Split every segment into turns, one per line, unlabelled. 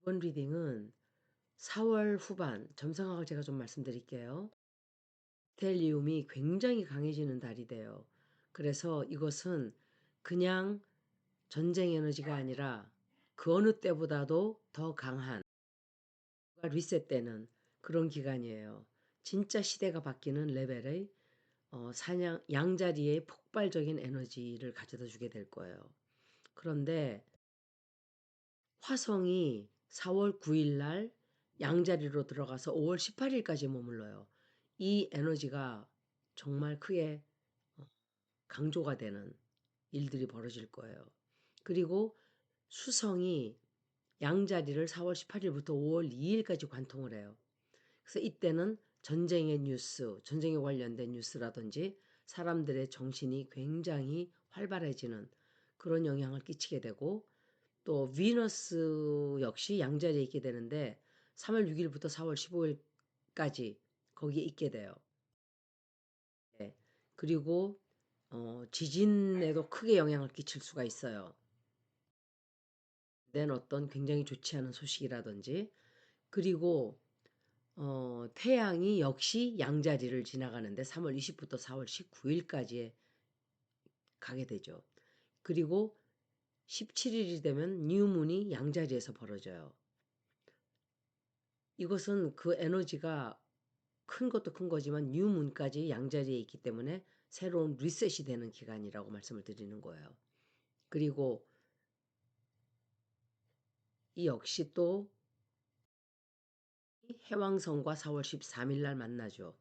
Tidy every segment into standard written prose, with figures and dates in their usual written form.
이번 리딩은 4월 후반 점성학을 제가 좀 말씀드릴게요. 스텔리움이 굉장히 강해지는 달이 돼요. 그래서 이것은 그냥 전쟁 에너지가 아니라 그 어느 때보다도 더 강한 리셋되는 그런 기간이에요. 진짜 시대가 바뀌는 레벨의 양자리의 폭발적인 에너지를 가져다 주게 될 거예요. 그런데 화성이 4월 9일 날 양자리로 들어가서 5월 18일까지 머물러요. 이 에너지가 정말 크게 강조가 되는 일들이 벌어질 거예요. 그리고 수성이 양자리를 4월 18일부터 5월 2일까지 관통을 해요. 그래서 이때는 전쟁의 뉴스, 전쟁에 관련된 뉴스라든지 사람들의 정신이 굉장히 활발해지는 그런 영향을 끼치게 되고, 또 비너스 역시 양자리에 있게 되는데 3월 6일부터 4월 15일까지 거기에 있게 돼요. 네. 그리고 지진에도 크게 영향을 끼칠 수가 있어요. 낸 어떤 굉장히 좋지 않은 소식이라든지. 그리고 태양이 역시 양자리를 지나가는데 3월 20부터 4월 19일까지 가게 되죠. 그리고 17일이 되면 뉴문이 양자리에서 벌어져요. 이것은 그 에너지가 큰 것도 큰 거지만 뉴문까지 양자리에 있기 때문에 새로운 리셋이 되는 기간이라고 말씀을 드리는 거예요. 그리고 이 역시 또 해왕성과 4월 13일 날 만나죠.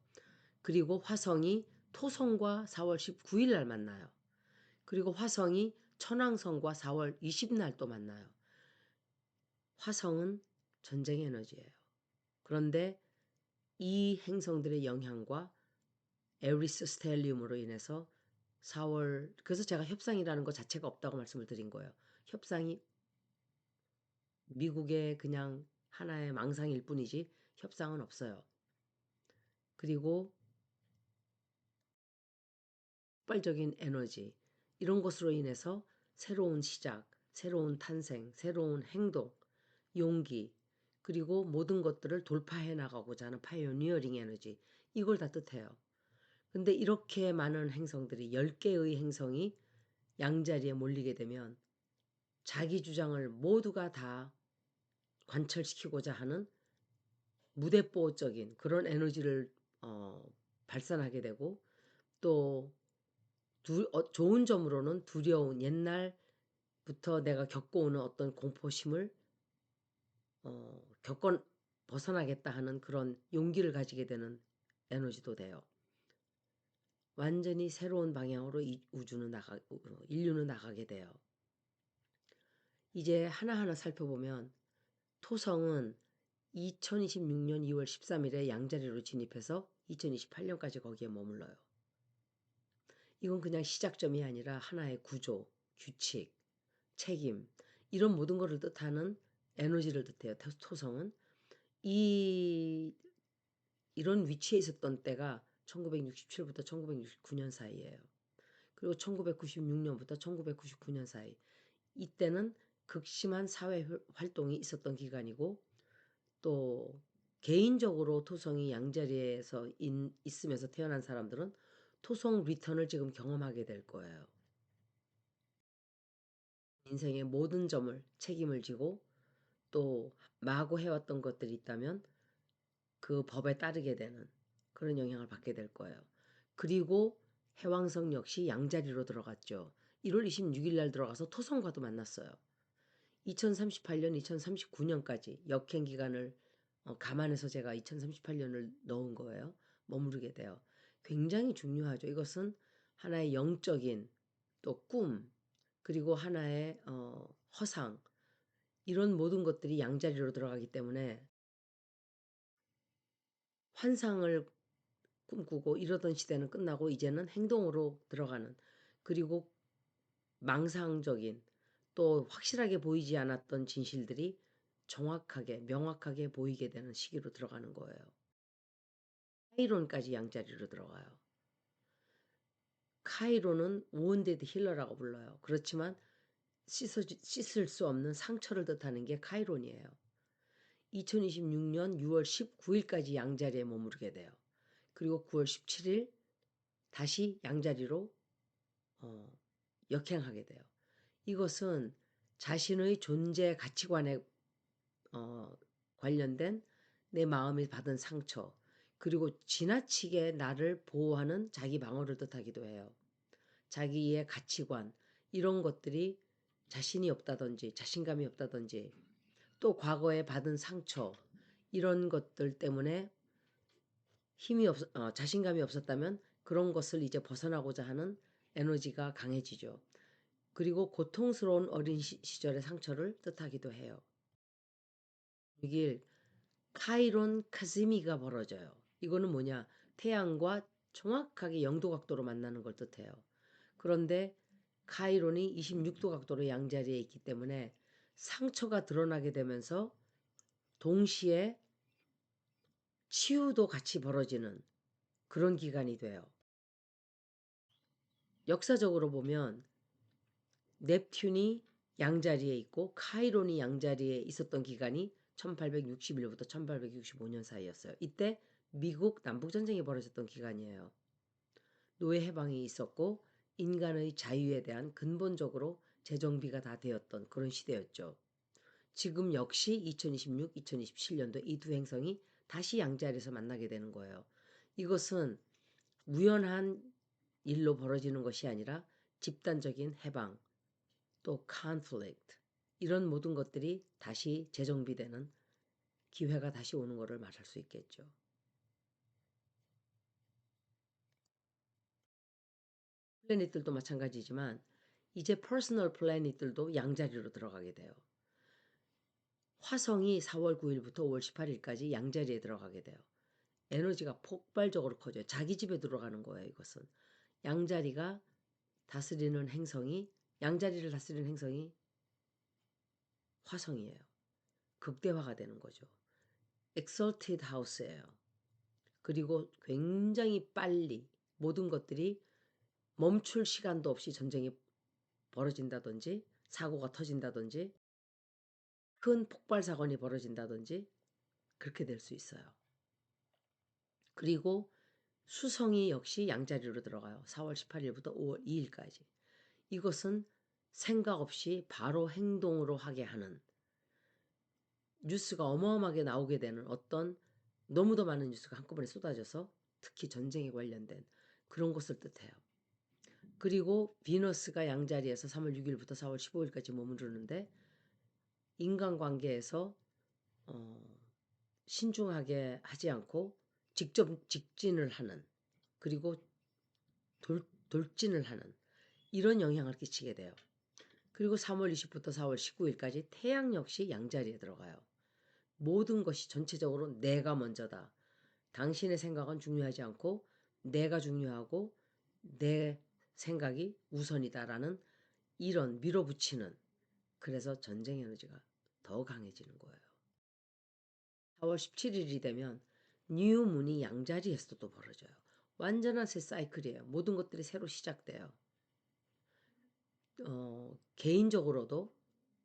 그리고 화성이 토성과 4월 19일 날 만나요. 그리고 화성이 천왕성과 4월 20일 날 또 만나요. 화성은 전쟁 에너지예요. 그런데 이 행성들의 영향과 에리스 스텔리움으로 인해서 4월, 그래서 제가 협상이라는 것 자체가 없다고 말씀을 드린 거예요. 협상이 미국의 그냥 하나의 망상일 뿐이지 협상은 없어요. 그리고 폭발적인 에너지, 이런 것으로 인해서 새로운 시작, 새로운 탄생, 새로운 행동, 용기, 그리고 모든 것들을 돌파해 나가고자 하는 파이오니어링 에너지, 이걸 다 뜻해요. 근데 이렇게 많은 행성들이 10개의 행성이 양자리에 몰리게 되면 자기 주장을 모두가 다 관철시키고자 하는 무대뽀적인 그런 에너지를 발산하게 되고, 또 좋은 점으로는 두려운 옛날부터 내가 겪어오는 어떤 공포심을 겪어 벗어나겠다 하는 그런 용기를 가지게 되는 에너지도 돼요. 완전히 새로운 방향으로 인류는 나가게 돼요. 이제 하나하나 살펴보면 토성은 2026년 2월 13일에 양자리로 진입해서 2028년까지 거기에 머물러요. 이건 그냥 시작점이 아니라 하나의 구조, 규칙, 책임, 이런 모든 것을 뜻하는 에너지를 뜻해요. 토성은. 이 이런 위치에 있었던 때가 1967부터 1969년 사이예요. 그리고 1996년부터 1999년 사이. 이때는 극심한 사회 활동이 있었던 기간이고, 또 개인적으로 토성이 양자리에서 있으면서 태어난 사람들은 토성 리턴을 지금 경험하게 될 거예요. 인생의 모든 점을 책임을 지고, 또 마구 해왔던 것들이 있다면 그 법에 따르게 되는 그런 영향을 받게 될 거예요. 그리고 해왕성 역시 양자리로 들어갔죠. 1월 26일 날 들어가서 토성과도 만났어요. 2038년, 2039년까지 역행 기간을 감안해서 제가 2038년을 넣은 거예요. 머무르게 돼요. 굉장히 중요하죠. 이것은 하나의 영적인 또 꿈, 그리고 하나의 허상, 이런 모든 것들이 양자리로 들어가기 때문에 환상을 꿈꾸고 이러던 시대는 끝나고 이제는 행동으로 들어가는, 그리고 망상적인 또 확실하게 보이지 않았던 진실들이 정확하게 명확하게 보이게 되는 시기로 들어가는 거예요. 카이론까지 양자리로 들어가요. 카이론은 wounded healer라고 불러요. 그렇지만 씻을 수 없는 상처를 뜻하는 게 카이론이에요. 2026년 6월 19일까지 양자리에 머무르게 돼요. 그리고 9월 17일 다시 양자리로 역행하게 돼요. 이것은 자신의 존재 가치관에 관련된 내 마음이 받은 상처, 그리고 지나치게 나를 보호하는 자기 방어를 뜻하기도 해요. 자기의 가치관, 이런 것들이 자신이 없다든지 자신감이 없다든지 또 과거에 받은 상처, 이런 것들 때문에 자신감이 없었다면 그런 것을 이제 벗어나고자 하는 에너지가 강해지죠. 그리고 고통스러운 어린 시절의 상처를 뜻하기도 해요. 6일 카이론 카즈미가 벌어져요. 이거는 뭐냐? 태양과 정확하게 0도 각도로 만나는 걸 뜻해요. 그런데 카이론이 26도 각도로 양자리에 있기 때문에 상처가 드러나게 되면서 동시에 치유도 같이 벌어지는 그런 기간이 돼요. 역사적으로 보면 넵튠이 양자리에 있고 카이론이 양자리에 있었던 기간이 1861부터 1865년 사이였어요. 이때 미국 남북전쟁이 벌어졌던 기간이에요. 노예 해방이 있었고 인간의 자유에 대한 근본적으로 재정비가 다 되었던 그런 시대였죠. 지금 역시 2026, 2027년도 이 두 행성이 다시 양자리에서 만나게 되는 거예요. 이것은 우연한 일로 벌어지는 것이 아니라 집단적인 해방, 또 conflict, 이런 모든 것들이 다시 재정비되는 기회가 다시 오는 것을 말할 수 있겠죠. 플래닛들도 마찬가지지만 이제 퍼스널 플래닛들도 양자리로 들어가게 돼요. 화성이 4월 9일부터 5월 18일까지 양자리에 들어가게 돼요. 에너지가 폭발적으로 커져요. 자기 집에 들어가는 거예요. 이것은 양자리가 다스리는 행성이, 양자리를 다스리는 행성이 화성이에요. 극대화가 되는 거죠. exalted house예요. 그리고 굉장히 빨리 모든 것들이 멈출 시간도 없이 전쟁이 벌어진다든지 사고가 터진다든지 큰 폭발 사건이 벌어진다든지 그렇게 될 수 있어요. 그리고 수성이 역시 양자리로 들어가요. 4월 18일부터 5월 2일까지. 이것은 생각 없이 바로 행동으로 하게 하는, 뉴스가 어마어마하게 나오게 되는 어떤 너무도 많은 뉴스가 한꺼번에 쏟아져서 특히 전쟁에 관련된 그런 것을 뜻해요. 그리고 비너스가 양자리에서 3월 6일부터 4월 15일까지 머무르는데 인간관계에서 신중하게 하지 않고 직접 직진을 하는, 그리고 돌진을 하는 이런 영향을 끼치게 돼요. 그리고 3월 20일부터 4월 19일까지 태양 역시 양자리에 들어가요. 모든 것이 전체적으로 내가 먼저다. 당신의 생각은 중요하지 않고 내가 중요하고 내 생각이 우선이다라는 이런 밀어붙이는, 그래서 전쟁 에너지가 더 강해지는 거예요. 4월 17일이 되면 뉴문이 양자리에서 또 벌어져요. 완전한 새 사이클이에요. 모든 것들이 새로 시작돼요. 개인적으로도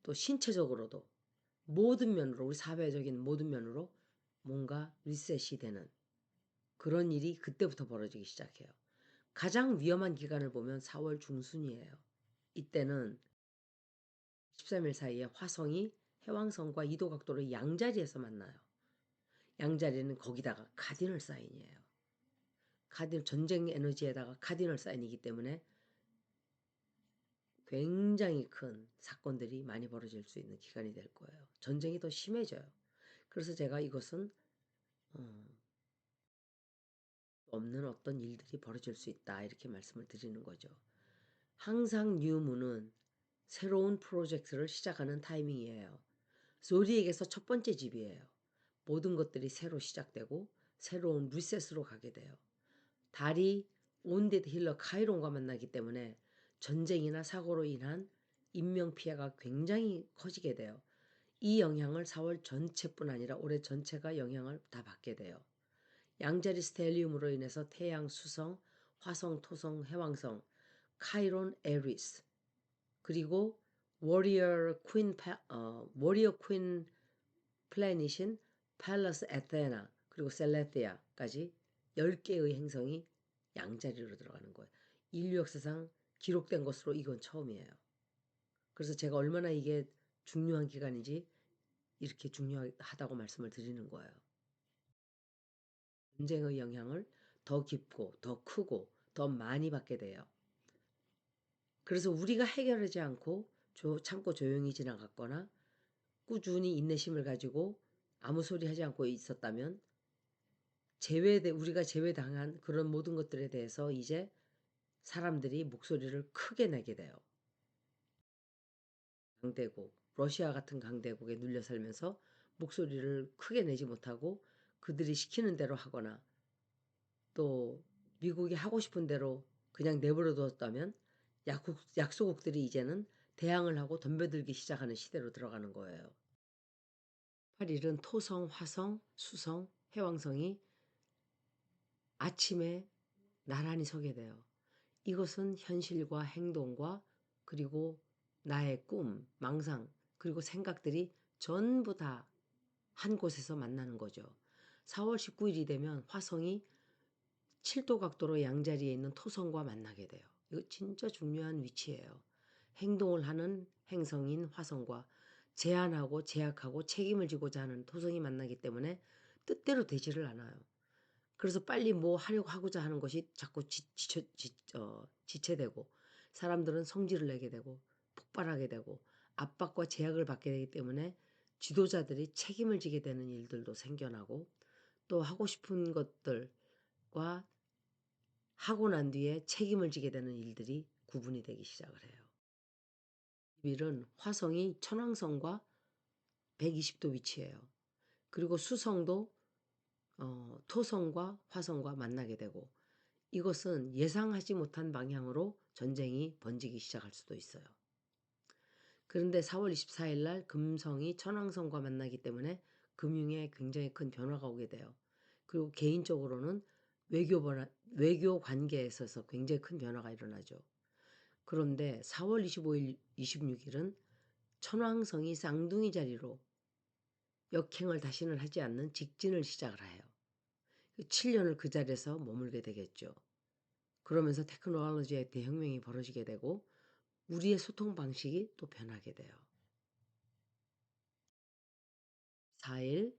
또 신체적으로도 모든 면으로, 우리 사회적인 모든 면으로 뭔가 리셋이 되는 그런 일이 그때부터 벌어지기 시작해요. 가장 위험한 기간을 보면 4월 중순이에요. 이때는 13일 사이에 화성이 해왕성과 2도 각도로 양자리에서 만나요. 양자리는 거기다가 카디널 사인이에요. 전쟁 에너지에다가 카디널 사인이기 때문에 굉장히 큰 사건들이 많이 벌어질 수 있는 기간이 될 거예요. 전쟁이 더 심해져요. 그래서 제가 이것은 없는 어떤 일들이 벌어질 수 있다, 이렇게 말씀을 드리는 거죠. 항상 뉴문은 새로운 프로젝트를 시작하는 타이밍이에요. 조디액에서 첫 번째 집이에요. 모든 것들이 새로 시작되고 새로운 리셋으로 가게 돼요. 달이 온데드 힐러 카이론과 만나기 때문에 전쟁이나 사고로 인한 인명피해가 굉장히 커지게 돼요. 이 영향을 4월 전체뿐 아니라 올해 전체가 영향을 다 받게 돼요. 양자리 스텔리움으로 인해서 태양, 수성, 화성, 토성, 해왕성, 카이론, 에리스, 그리고 워리어 퀸 플래닛인 팔라스 에테나 그리고 셀레티아까지 10개의 행성이 양자리로 들어가는 거예요. 인류 역사상 기록된 것으로 이건 처음이에요. 그래서 제가 얼마나 이게 중요한 기간인지 이렇게 중요하다고 말씀을 드리는 거예요. 전쟁의 영향을 더 깊고 더 크고 더 많이 받게 돼요. 그래서 우리가 해결하지 않고 참고 조용히 지나갔거나 꾸준히 인내심을 가지고 아무 소리 하지 않고 있었다면 우리가 제외당한 그런 모든 것들에 대해서 이제 사람들이 목소리를 크게 내게 돼요. 강대국, 러시아 같은 강대국에 눌려 살면서 목소리를 크게 내지 못하고 그들이 시키는 대로 하거나 또 미국이 하고 싶은 대로 그냥 내버려 두었다면 약소국들이 이제는 대항을 하고 덤벼들기 시작하는 시대로 들어가는 거예요. 8일은 토성, 화성, 수성, 해왕성이 아침에 나란히 서게 돼요. 이것은 현실과 행동과 그리고 나의 꿈, 망상, 그리고 생각들이 전부 다 한 곳에서 만나는 거죠. 4월 19일이 되면 화성이 7도 각도로 양자리에 있는 토성과 만나게 돼요. 이거 진짜 중요한 위치예요. 행동을 하는 행성인 화성과 제한하고 제약하고 책임을 지고자 하는 토성이 만나기 때문에 뜻대로 되지를 않아요. 그래서 빨리 뭐 하려고 하고자 하는 것이 자꾸 지체되고 사람들은 성질을 내게 되고 폭발하게 되고 압박과 제약을 받게 되기 때문에 지도자들이 책임을 지게 되는 일들도 생겨나고 또 하고 싶은 것들과 하고 난 뒤에 책임을 지게 되는 일들이 구분이 되기 시작을 해요. 10일은 화성이 천왕성과 120도 위치해요. 그리고 수성도 토성과 화성과 만나게 되고 이것은 예상하지 못한 방향으로 전쟁이 번지기 시작할 수도 있어요. 그런데 4월 24일 날 금성이 천왕성과 만나기 때문에 금융에 굉장히 큰 변화가 오게 돼요. 그리고 개인적으로는 외교 관계에 있어서 굉장히 큰 변화가 일어나죠. 그런데 4월 25일, 26일은 천왕성이 쌍둥이 자리로 역행을 다시는 하지 않는 직진을 시작을 해요. 7년을 그 자리에서 머물게 되겠죠. 그러면서 테크놀로지의 대혁명이 벌어지게 되고 우리의 소통 방식이 또 변하게 돼요. 4일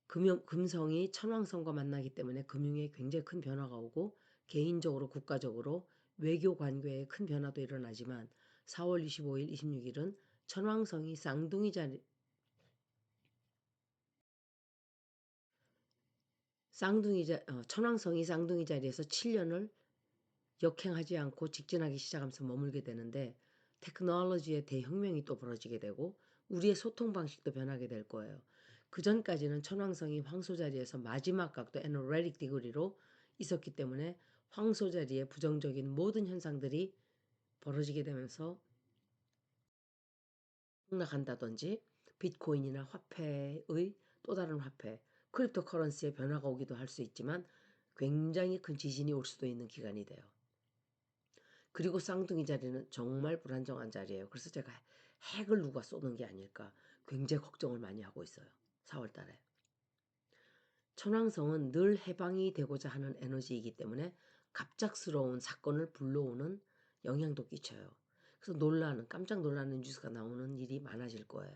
금성이 천왕성과 만나기 때문에 금융에 굉장히 큰 변화가 오고 개인적으로 국가적으로 외교 관계에 큰 변화도 일어나지만 4월 25일, 26일은 천왕성이 천왕성이 쌍둥이 자리에서 7년을 역행하지 않고 직진하기 시작하면서 머물게 되는데 테크놀로지의 대혁명이 또 벌어지게 되고 우리의 소통 방식도 변하게 될 거예요. 그 전까지는 천왕성이 황소 자리에서 마지막 각도 에너레릭 디그리로 있었기 때문에 황소 자리에 부정적인 모든 현상들이 벌어지게 되면서 폭락한다든지 비트코인이나 화폐의 또 다른 화폐, 크립토 커런시의 변화가 오기도 할 수 있지만 굉장히 큰 지진이 올 수도 있는 기간이 돼요. 그리고 쌍둥이 자리는 정말 불안정한 자리예요. 그래서 제가 핵을 누가 쏘는 게 아닐까 굉장히 걱정을 많이 하고 있어요. 4월 달에. 천왕성은 늘 해방이 되고자 하는 에너지이기 때문에 갑작스러운 사건을 불러오는 영향도 끼쳐요. 그래서 깜짝 놀라는 뉴스가 나오는 일이 많아질 거예요.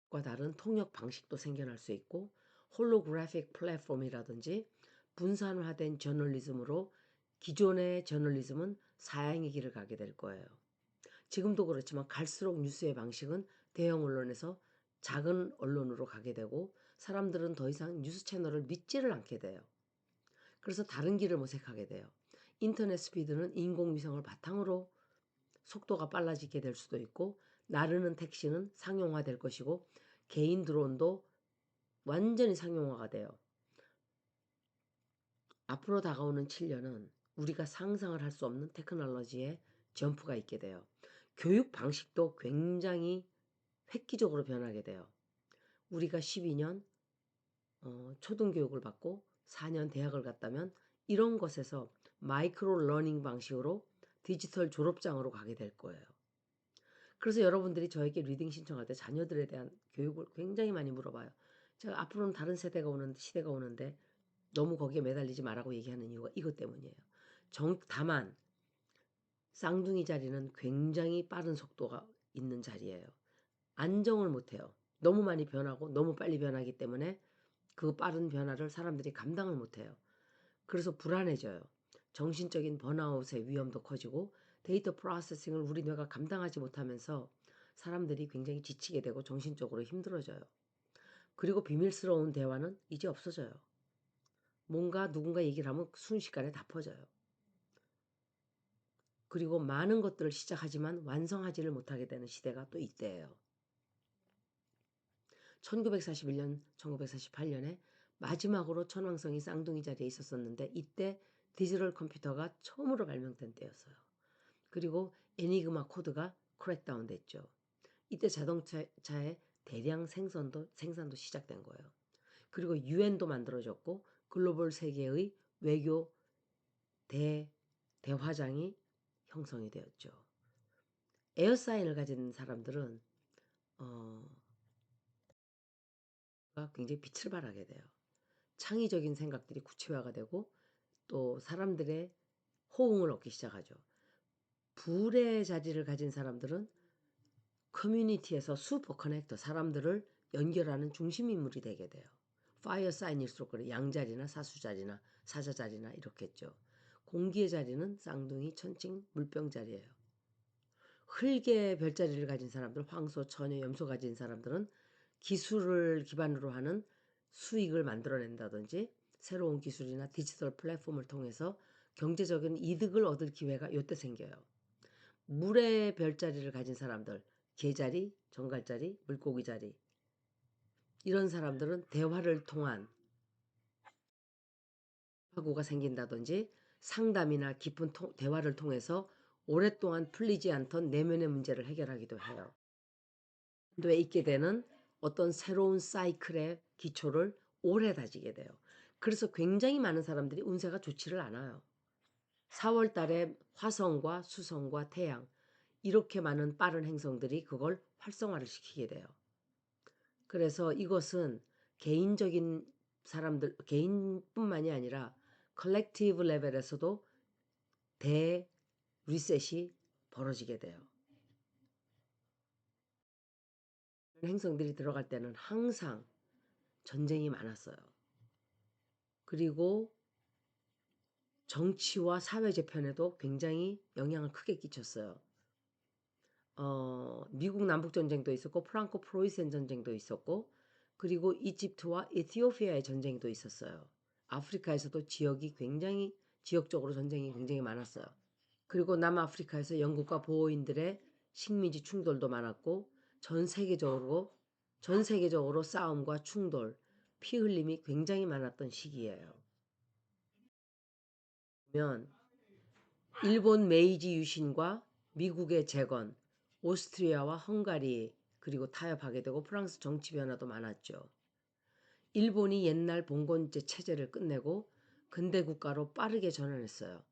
과 다른 통역 방식도 생겨날 수 있고 홀로그래픽 플랫폼이라든지 분산화된 저널리즘으로 기존의 저널리즘은 사양의 길을 가게 될 거예요. 지금도 그렇지만 갈수록 뉴스의 방식은 대형 언론에서 작은 언론으로 가게 되고 사람들은 더 이상 뉴스 채널을 믿지를 않게 돼요. 그래서 다른 길을 모색하게 돼요. 인터넷 스피드는 인공위성을 바탕으로 속도가 빨라지게 될 수도 있고 나르는 택시는 상용화될 것이고 개인 드론도 완전히 상용화가 돼요. 앞으로 다가오는 7년은 우리가 상상을 할 수 없는 테크놀로지의 점프가 있게 돼요. 교육 방식도 굉장히 획기적으로 변하게 돼요. 우리가 12년 초등교육을 받고 4년 대학을 갔다면 이런 것에서 마이크로 러닝 방식으로 디지털 졸업장으로 가게 될 거예요. 그래서 여러분들이 저에게 리딩 신청할 때 자녀들에 대한 교육을 굉장히 많이 물어봐요. 제가 앞으로는 다른 세대가 오는 시대가 오는데 너무 거기에 매달리지 말라고 얘기하는 이유가 이것 때문이에요. 다만 쌍둥이 자리는 굉장히 빠른 속도가 있는 자리예요. 안정을 못해요. 너무 많이 변하고 너무 빨리 변하기 때문에 그 빠른 변화를 사람들이 감당을 못해요. 그래서 불안해져요. 정신적인 번아웃의 위험도 커지고 데이터 프로세싱을 우리 뇌가 감당하지 못하면서 사람들이 굉장히 지치게 되고 정신적으로 힘들어져요. 그리고 비밀스러운 대화는 이제 없어져요. 뭔가 누군가 얘기를 하면 순식간에 다 퍼져요. 그리고 많은 것들을 시작하지만 완성하지를 못하게 되는 시대가 또 이때예요. 1941년, 1948년에 마지막으로 천왕성이 쌍둥이 자리에 있었었는데 이때 디지털 컴퓨터가 처음으로 발명된 때였어요. 그리고 애니그마 코드가 크랙다운 됐죠. 이때 자동차의 대량 생산도 시작된 거예요. 그리고 유엔도 만들어졌고 글로벌 세계의 외교 대화장이 형성이 되었죠. 에어사인을 가진 사람들은 굉장히 빛을 발하게 돼요. 창의적인 생각들이 구체화가 되고 또 사람들의 호응을 얻기 시작하죠. 불의 자리를 가진 사람들은 커뮤니티에서 슈퍼 커넥터, 사람들을 연결하는 중심 인물이 되게 돼요. 파이어 사인일수록 그래. 양자리나 사수자리나 사자자리나 이렇겠죠. 공기의 자리는 쌍둥이, 천칭, 물병 자리예요. 흙의 별자리를 가진 사람들, 황소, 처녀, 염소 가진 사람들은 기술을 기반으로 하는 수익을 만들어낸다든지 새로운 기술이나 디지털 플랫폼을 통해서 경제적인 이득을 얻을 기회가 이때 생겨요. 물의 별자리를 가진 사람들, 개자리, 정갈자리, 물고기 자리, 이런 사람들은 대화를 통한 사고가 생긴다든지 상담이나 깊은 대화를 통해서 오랫동안 풀리지 않던 내면의 문제를 해결하기도 해요. 뇌에 있게 되는 어떤 새로운 사이클의 기초를 오래 다지게 돼요. 그래서 굉장히 많은 사람들이 운세가 좋지를 않아요. 4월 달에 화성과 수성과 태양, 이렇게 많은 빠른 행성들이 그걸 활성화를 시키게 돼요. 그래서 이것은 개인적인 사람들, 개인뿐만이 아니라 컬렉티브 레벨에서도 대 리셋이 벌어지게 돼요. 행성들이 들어갈 때는 항상 전쟁이 많았어요. 그리고 정치와 사회 재편에도 굉장히 영향을 크게 끼쳤어요. 미국 남북 전쟁도 있었고 프랑코 프로이센 전쟁도 있었고 그리고 이집트와 에티오피아의 전쟁도 있었어요. 아프리카에서도 지역적으로 전쟁이 굉장히 많았어요. 그리고 남아프리카에서 영국과 보호인들의 식민지 충돌도 많았고 전 세계적으로 싸움과 충돌, 피 흘림이 굉장히 많았던 시기예요. 보면 일본 메이지 유신과 미국의 재건, 오스트리아와 헝가리 그리고 타협하게 되고 프랑스 정치 변화도 많았죠. 일본이 옛날 봉건제 체제를 끝내고 근대 국가로 빠르게 전환했어요.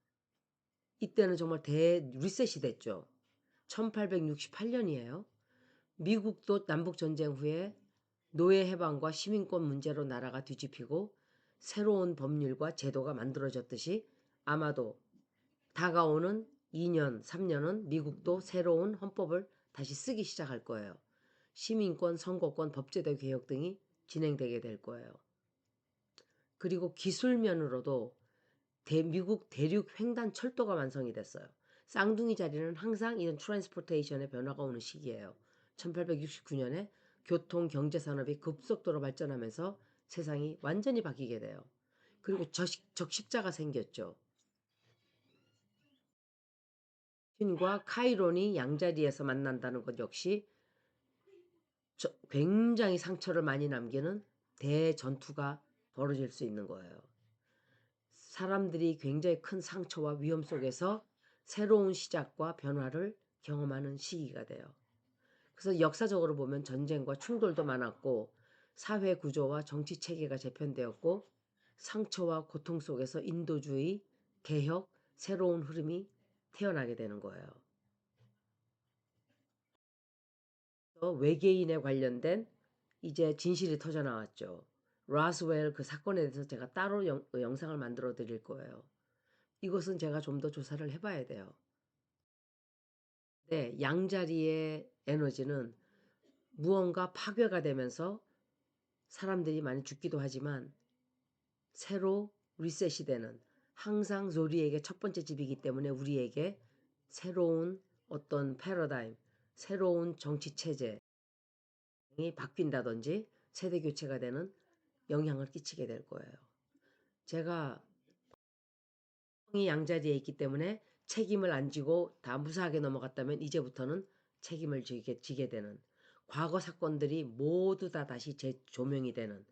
이때는 정말 리셋이 됐죠. 1868년이에요. 미국도 남북전쟁 후에 노예 해방과 시민권 문제로 나라가 뒤집히고 새로운 법률과 제도가 만들어졌듯이 아마도 다가오는 2년, 3년은 미국도 새로운 헌법을 다시 쓰기 시작할 거예요. 시민권, 선거권, 법제도 개혁 등이 진행되게 될 거예요. 그리고 기술면으로도 미국 대륙 횡단 철도가 완성이 됐어요. 쌍둥이 자리는 항상 이런 트랜스포테이션의 변화가 오는 시기예요. 1869년에 교통, 경제 산업이 급속도로 발전하면서 세상이 완전히 바뀌게 돼요. 그리고 적십자가 생겼죠. 신과 카이론이 양자리에서 만난다는 것 역시 굉장히 상처를 많이 남기는 대전투가 벌어질 수 있는 거예요. 사람들이 굉장히 큰 상처와 위험 속에서 새로운 시작과 변화를 경험하는 시기가 돼요. 그래서 역사적으로 보면 전쟁과 충돌도 많았고 사회 구조와 정치 체계가 재편되었고 상처와 고통 속에서 인도주의, 개혁, 새로운 흐름이 태어나게 되는 거예요. 외계인에 관련된 이제 진실이 터져 나왔죠. 라스웰 그 사건에 대해서 제가 따로 영상을 만들어 드릴 거예요. 이것은 제가 좀 더 조사를 해봐야 돼요. 네, 양자리의 에너지는 무언가 파괴가 되면서 사람들이 많이 죽기도 하지만 새로 리셋이 되는, 항상 우리에게 첫 번째 집이기 때문에 우리에게 새로운 어떤 패러다임, 새로운 정치 체제이 바뀐다든지 세대 교체가 되는 영향을 끼치게 될 거예요. 제가 이 양자리에 있기 때문에 책임을 안 지고 다 무사하게 넘어갔다면 이제부터는 책임을 지게 되는, 과거 사건들이 모두 다 다시 재조명이 되는,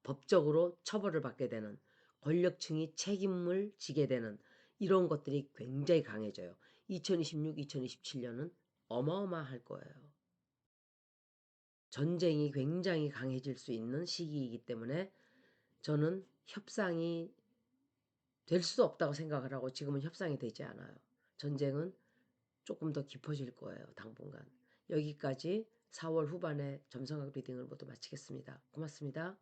법적으로 처벌을 받게 되는, 권력층이 책임을 지게 되는 이런 것들이 굉장히 강해져요. 2026, 2027년은 어마어마할 거예요. 전쟁이 굉장히 강해질 수 있는 시기이기 때문에 저는 협상이 될 수 없다고 생각을 하고 지금은 협상이 되지 않아요. 전쟁은 조금 더 깊어질 거예요. 당분간. 여기까지 4월 후반에 점성학 리딩을 모두 마치겠습니다. 고맙습니다.